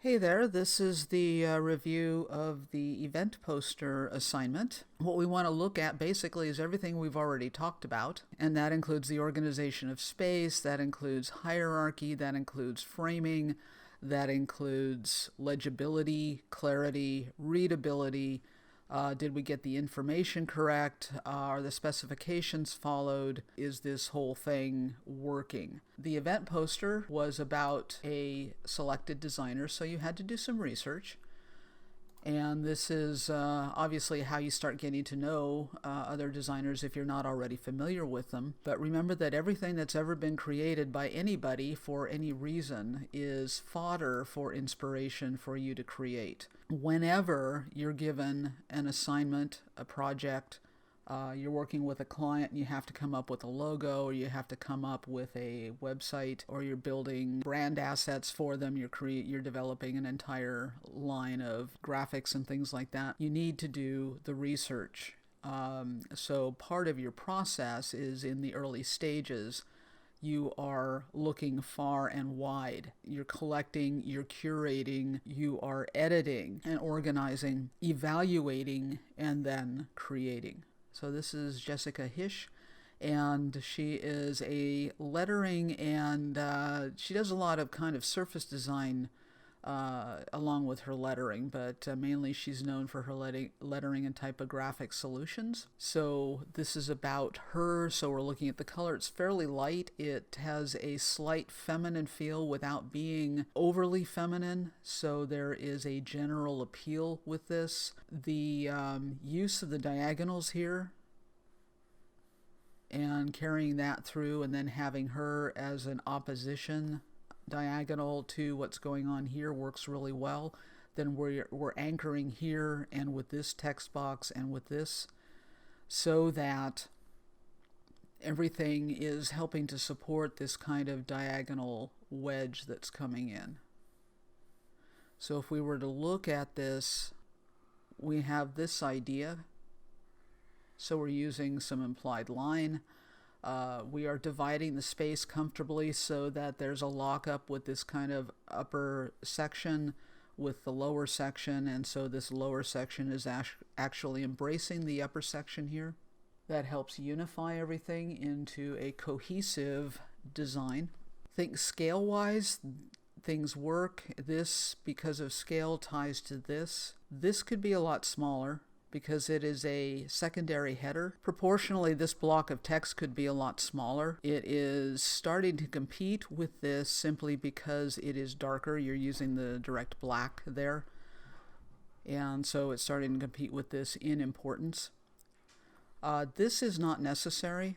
Hey there, this is the review of the event poster assignment. What we want to look at basically is everything we've already talked about, and that includes the organization of space, that includes hierarchy, that includes framing, that includes legibility, clarity, readability. Did we get the information correct? Are the specifications followed? Is this whole thing working? The event poster was about a selected designer, so you had to do some research. And this is obviously how you start getting to know other designers if you're not already familiar with them. But remember that everything that's ever been created by anybody for any reason is fodder for inspiration for you to create. Whenever you're given an assignment, a project, you're working with a client and you have to come up with a logo, or you have to come up with a website, or you're building brand assets for them, you're developing an entire line of graphics and things like that. You need to do the research. So part of your process is in the early stages. You are looking far and wide. You're collecting, you're curating, you are editing and organizing, evaluating, and then creating. So this is Jessica Hish, and she is a lettering, and she does a lot of kind of surface design along with her lettering, but mainly she's known for her lettering and typographic solutions. So this is about her. So we're looking at the color. It's fairly light. It has a slight feminine feel without being overly feminine. So there is a general appeal with this. The use of the diagonals here and carrying that through, and then having her as an opposition diagonal to what's going on here works really well. Then we're anchoring here and with this text box and with this, so that everything is helping to support this kind of diagonal wedge that's coming in. So if we were to look at this, we have this idea. So we're using some implied line. We are dividing the space comfortably so that there's a lockup with this kind of upper section with the lower section, and so this lower section is actually embracing the upper section here. That helps unify everything into a cohesive design. Think scale-wise, things work. This, because of scale, ties to this. This could be a lot smaller because it is a secondary header. Proportionally, this block of text could be a lot smaller. It is starting to compete with this simply because it is darker. You're using the direct black there. And so it's starting to compete with this in importance. This is not necessary.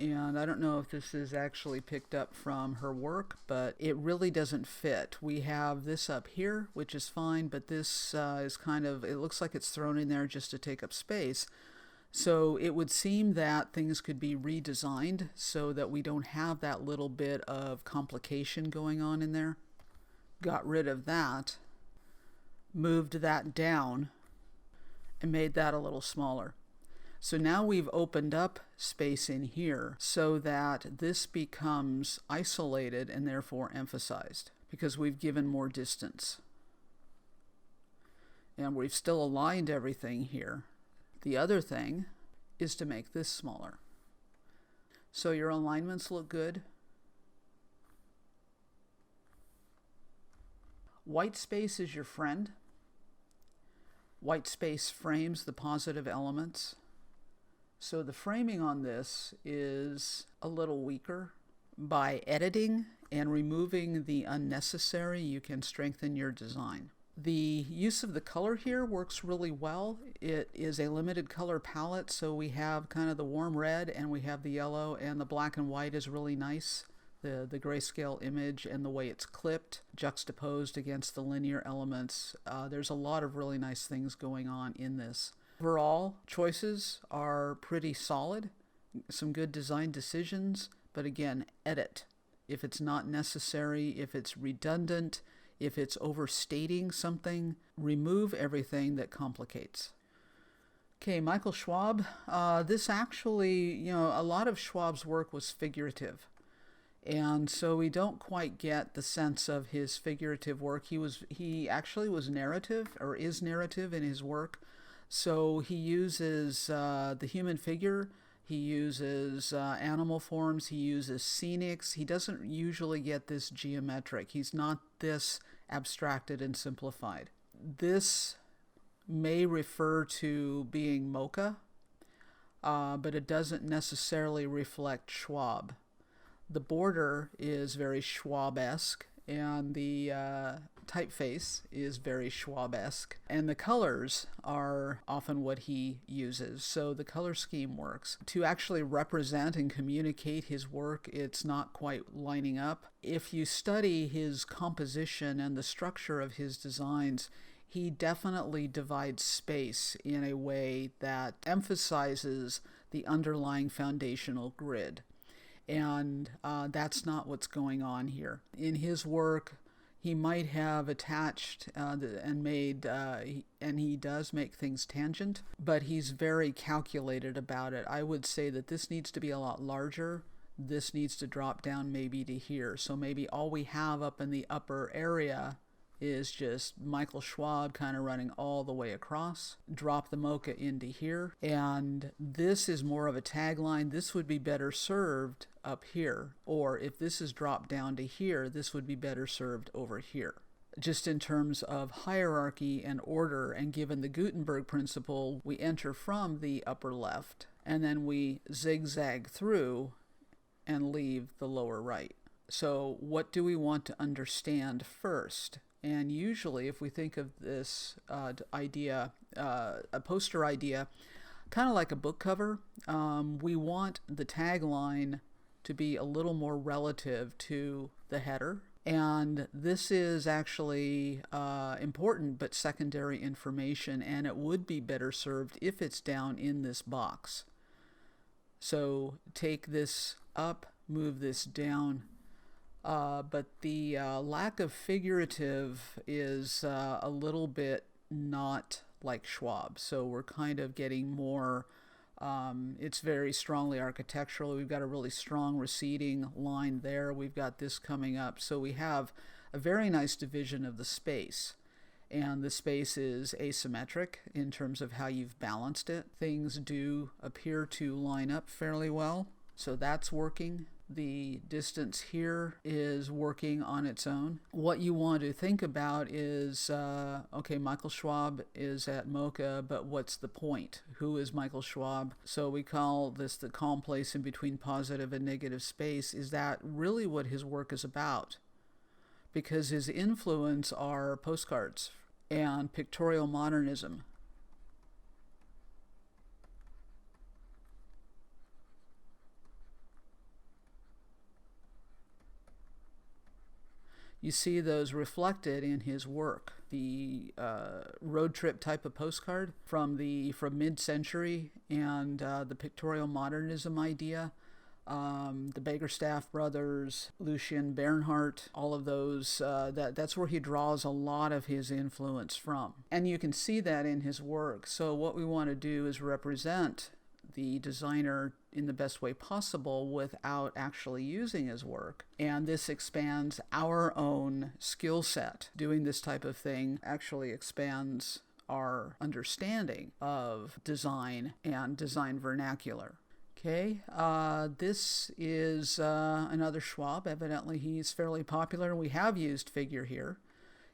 And I don't know if this is actually picked up from her work, but it really doesn't fit. We have this up here, which is fine, but this is kind of, it looks like it's thrown in there just to take up space. So it would seem that things could be redesigned so that we don't have that little bit of complication going on in there. Got rid of that, moved that down, and made that a little smaller. So now we've opened up space in here so that this becomes isolated and therefore emphasized because we've given more distance. And we've still aligned everything here. The other thing is to make this smaller. So your alignments look good. White space is your friend. White space frames the positive elements. So the framing on this is a little weaker. By editing and removing the unnecessary, you can strengthen your design. The use of the color here works really well. It is a limited color palette, so we have kind of the warm red and we have the yellow, and the black and white is really nice. The grayscale image and the way it's clipped, juxtaposed against the linear elements. There's a lot of really nice things going on in this. Overall, choices are pretty solid, some good design decisions, but again, edit. If it's not necessary, if it's redundant, if it's overstating something, remove everything that complicates. Okay, Michael Schwab. This actually, a lot of Schwab's work was figurative. And so we don't quite get the sense of his figurative work. He actually was narrative, or is narrative in his work. So he uses the human figure, he uses animal forms, he uses scenics. He doesn't usually get this geometric. He's not this abstracted and simplified. This may refer to being Mocha, but it doesn't necessarily reflect Schwab. The border is very Schwab-esque, and the typeface is very Schwab-esque, and the colors are often what he uses. So the color scheme works. To actually represent and communicate his work, it's not quite lining up. If you study his composition and the structure of his designs, he definitely divides space in a way that emphasizes the underlying foundational grid. And that's not what's going on here. In his work, he might have attached and made, and he does make things tangent, but he's very calculated about it. I would say that this needs to be a lot larger. This needs to drop down maybe to here. So maybe all we have up in the upper area is just Michael Schwab kind of running all the way across. Drop the Mocha into here. And this is more of a tagline. This would be better served up here. Or if this is dropped down to here, this would be better served over here. Just in terms of hierarchy and order, and given the Gutenberg principle, we enter from the upper left, and then we zigzag through and leave the lower right. So what do we want to understand first? And usually, if we think of this idea, a poster idea, kind of like a book cover, we want the tagline to be a little more relative to the header. And this is actually important but secondary information, and it would be better served if it's down in this box. So take this up, move this down. But the lack of figurative is a little bit not like Schwab. So we're kind of getting more, it's very strongly architectural. We've got a really strong receding line there. We've got this coming up. So we have a very nice division of the space. And the space is asymmetric in terms of how you've balanced it. Things do appear to line up fairly well. So that's working. The distance here is working on its own. What you want to think about is, okay, Michael Schwab is at Mocha, but what's the point? Who is Michael Schwab? So we call this the calm place in between positive and negative space. Is that really what his work is about? Because his influence are postcards and pictorial modernism. You see those reflected in his work. The road trip type of postcard from mid-century, and the pictorial modernism idea, the Bakerstaff brothers, Lucien Bernhardt, all of those. That's where he draws a lot of his influence from, and you can see that in his work. So what we want to do is represent the designer in the best way possible without actually using his work. And this expands our own skill set. Doing this type of thing actually expands our understanding of design and design vernacular. Okay, this is another Schwab. Evidently he's fairly popular. We have used figure here,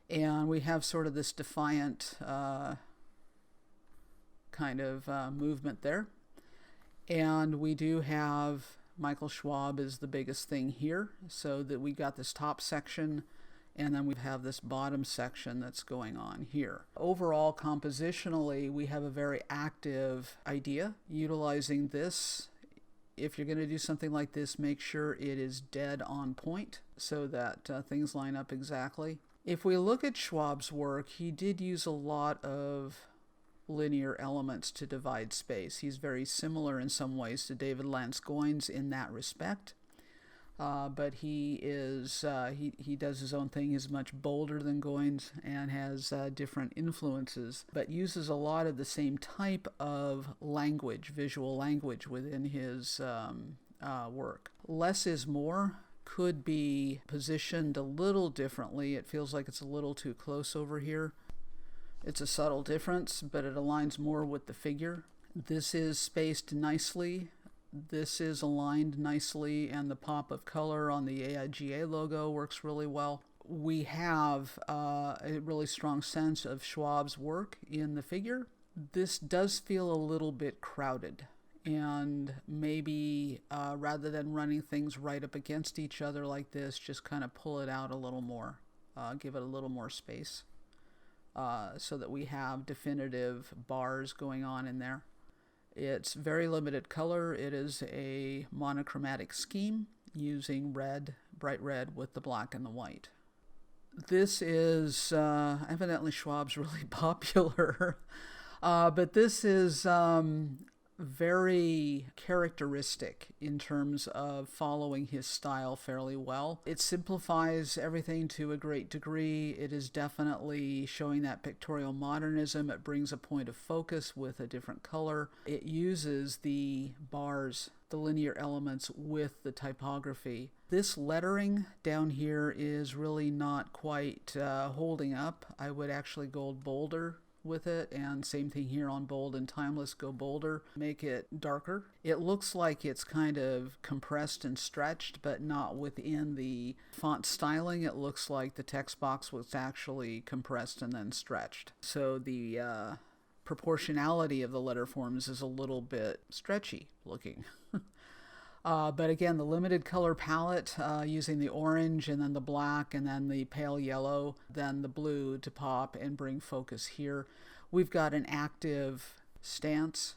and we have sort of this defiant kind of movement there. And we do have Michael Schwab is the biggest thing here, so that we got this top section, and then we have this bottom section that's going on here. Overall, compositionally, we have a very active idea. Utilizing this, if you're going to do something like this, make sure it is dead on point so that things line up exactly. If we look at Schwab's work, he did use a lot of linear elements to divide space. He's very similar in some ways to David Lance Goines in that respect, but he is he does his own thing. He's much bolder than Goines and has different influences, but uses a lot of the same type of language, visual language, within his work. Less is more could be positioned a little differently. It feels like it's a little too close over here. It's a subtle difference, but it aligns more with the figure. This is spaced nicely. This is aligned nicely, and the pop of color on the AIGA logo works really well. We have a really strong sense of Schwab's work in the figure. This does feel a little bit crowded, and maybe rather than running things right up against each other like this, just kind of pull it out a little more, give it a little more space. So that we have definitive bars going on in there. It's very limited color. It is a monochromatic scheme using red, bright red with the black and the white. This is evidently Schwab's really popular, but this is very characteristic in terms of following his style fairly well. It simplifies everything to a great degree. It is definitely showing that pictorial modernism. It brings a point of focus with a different color. It uses the bars, the linear elements with the typography. This lettering down here is really not quite holding up. I would actually go bolder with it, and same thing here on bold and timeless, go bolder, make it darker. It looks like it's kind of compressed and stretched, but not within the font styling. It looks like the text box was actually compressed and then stretched. So the proportionality of the letter forms is a little bit stretchy looking. But again, the limited color palette using the orange and then the black and then the pale yellow, then the blue to pop and bring focus here. We've got an active stance.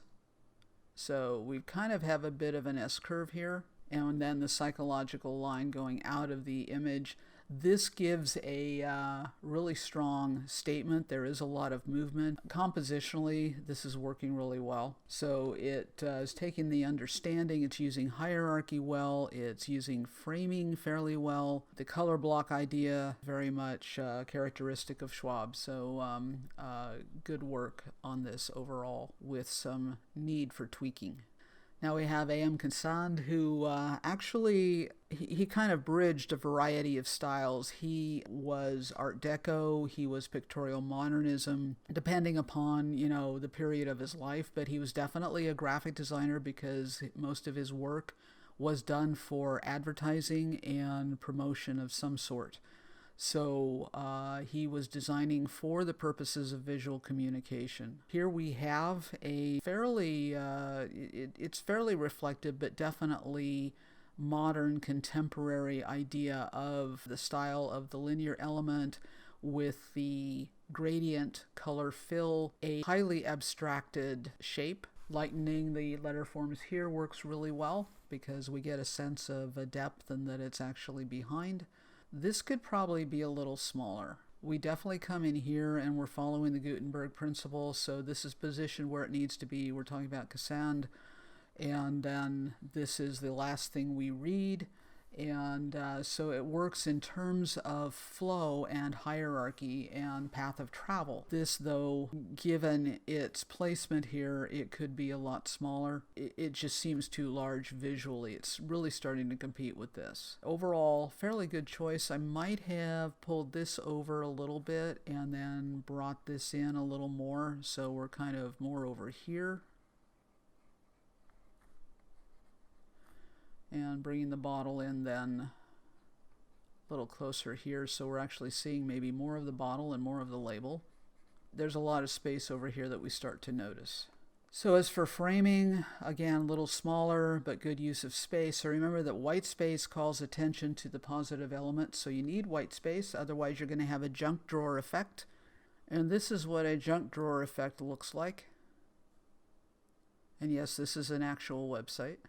So we kind of have a bit of an S-curve here. And then the psychological line going out of the image. This gives a really strong statement. There is a lot of movement. Compositionally, this is working really well. So it is taking the understanding, it's using hierarchy well, it's using framing fairly well. The color block idea, very much characteristic of Schwab. So good work on this overall with some need for tweaking. Now we have A.M. Cassand, who actually, he kind of bridged a variety of styles. He was Art Deco, he was pictorial modernism, depending upon, you know, the period of his life, but he was definitely a graphic designer because most of his work was done for advertising and promotion of some sort. So he was designing for the purposes of visual communication. Here we have a fairly, it's fairly reflective, but definitely modern contemporary idea of the style of the linear element with the gradient color fill, a highly abstracted shape. Lightening the letter forms here works really well because we get a sense of a depth and that it's actually behind. This could probably be a little smaller. We definitely come in here and we're following the Gutenberg principle, so this is positioned where it needs to be. We're talking about Cassand, and then this is the last thing we read. And so it works in terms of flow and hierarchy and path of travel. This, though, given its placement here, it could be a lot smaller. It just seems too large visually. It's really starting to compete with this. Overall, fairly good choice. I might have pulled this over a little bit and then brought this in a little more, so we're kind of more over here. And bringing the bottle in then a little closer here, so we're actually seeing maybe more of the bottle and more of the label. There's a lot of space over here that we start to notice. So as for framing, again, a little smaller, but good use of space. So remember that white space calls attention to the positive element, so you need white space, otherwise you're going to have a junk drawer effect. And this is what a junk drawer effect looks like. And yes, this is an actual website.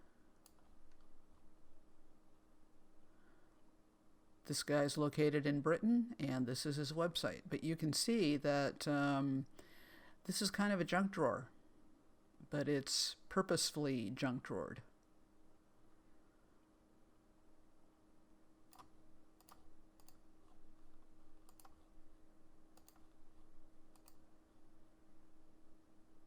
This guy's located in Britain, and this is his website. But you can see that this is kind of a junk drawer, but it's purposefully junk drawered.